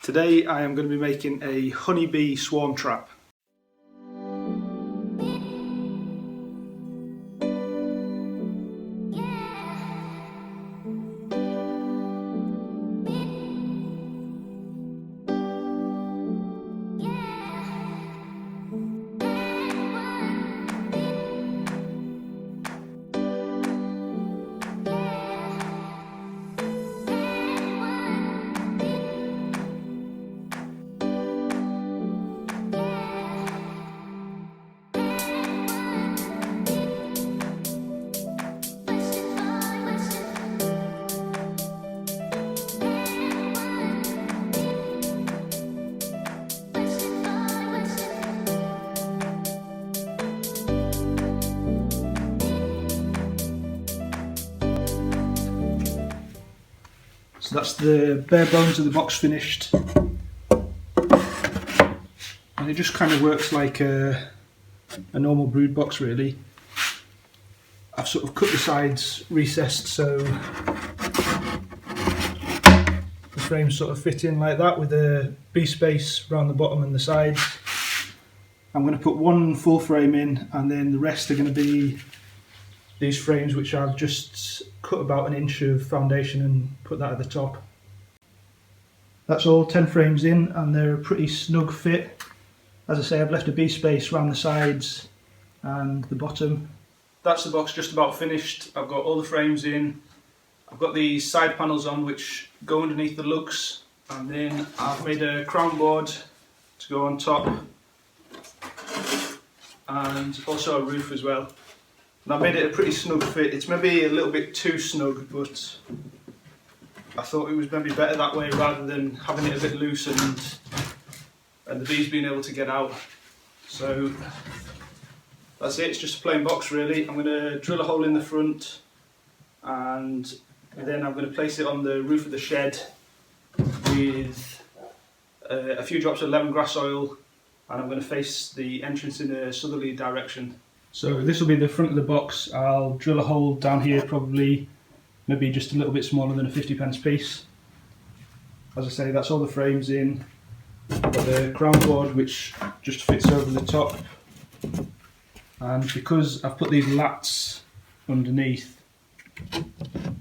Today I am going to be making a honeybee swarm trap. So that's the bare bones of the box finished, and it just kind of works like a normal brood box really. I've sort of cut the sides recessed so the frames sort of fit in like that with a bee space around the bottom and the sides. I'm going to put one full frame in and then the rest are going to be these frames which I've just cut about an inch of foundation and put that at the top. That's all 10 frames in and they're a pretty snug fit. As I say, I've left a bee space around the sides and the bottom. That's the box just about finished. I've got all the frames in. I've got these side panels on which go underneath the lugs, and then I've made a crown board to go on top and also a roof as well. And I made it a pretty snug fit. It's maybe a little bit too snug, but I thought it was maybe better that way rather than having it a bit loose and the bees being able to get out. So that's it, it's just a plain box really. I'm going to drill a hole in the front and then I'm going to place it on the roof of the shed with a few drops of lemongrass oil, and I'm going to face the entrance in a southerly direction. So this will be the front of the box. I'll drill a hole down here, probably maybe just a little bit smaller than a 50p piece. As I say, that's all the frames in. I've got the crown board which just fits over the top, and because I've put these lats underneath,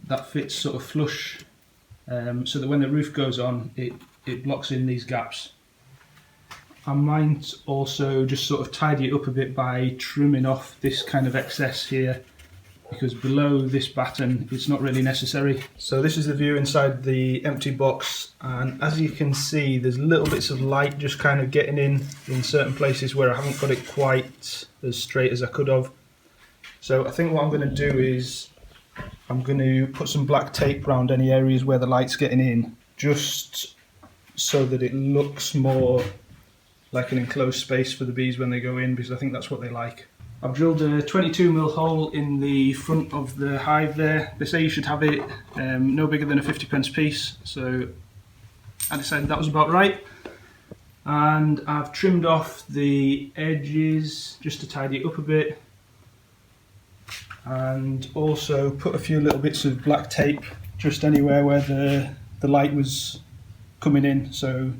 that fits sort of flush, so that when the roof goes on it blocks in these gaps. I might also just sort of tidy it up a bit by trimming off this kind of excess here, because below this batten it's not really necessary. So this is the view inside the empty box, and as you can see there's little bits of light just kind of getting in certain places where I haven't got it quite as straight as I could have. So I think what I'm going to do is I'm going to put some black tape around any areas where the light's getting in, just so that it looks more like an enclosed space for the bees when they go in, because I think that's what they like. I've drilled a 22mm hole in the front of the hive there. They say you should have it no bigger than a 50p piece, so I decided that was about right. And I've trimmed off the edges just to tidy it up a bit, and also put a few little bits of black tape just anywhere where the light was coming in, so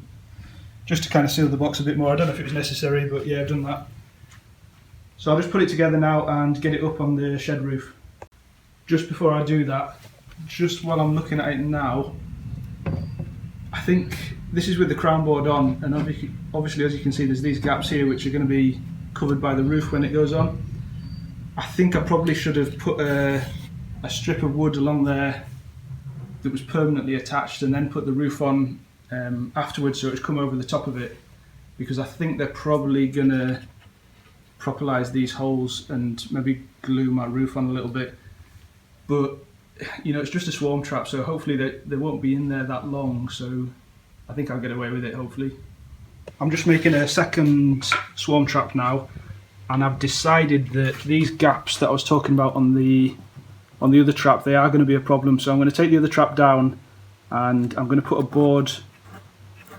just to kind of seal the box a bit more. I don't know if it was necessary, but yeah, I've done that. So I'll just put it together now and get it up on the shed roof. Just before I do that, just while I'm looking at it now, I think this is with the crown board on, and obviously as you can see there's these gaps here which are going to be covered by the roof when it goes on. I think I probably should have put a strip of wood along there that was permanently attached and then put the roof on afterwards so it's come over the top of it, because I think they're probably going to propellize these holes and maybe glue my roof on a little bit. But you know, it's just a swarm trap, so hopefully they won't be in there that long, so I think I'll get away with it hopefully. I'm just making a second swarm trap now, and I've decided that these gaps that I was talking about on the other trap, they are going to be a problem. So I'm going to take the other trap down and I'm going to put a board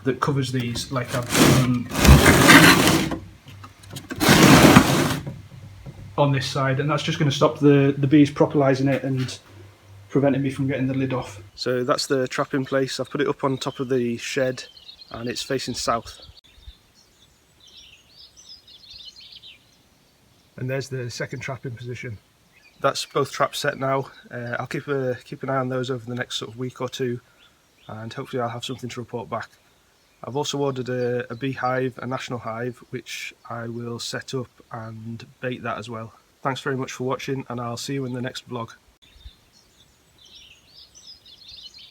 that covers these like I've done on this side, and that's just going to stop the bees propellizing it and preventing me from getting the lid off. So that's the trap in place. I've put it up on top of the shed and it's facing south. And there's the second trap in position. That's both traps set now. I'll keep an eye on those over the next sort of week or two, and hopefully I'll have something to report back. I've also ordered a beehive, a national hive, which I will set up and bait that as well. Thanks very much for watching, and I'll see you in the next vlog.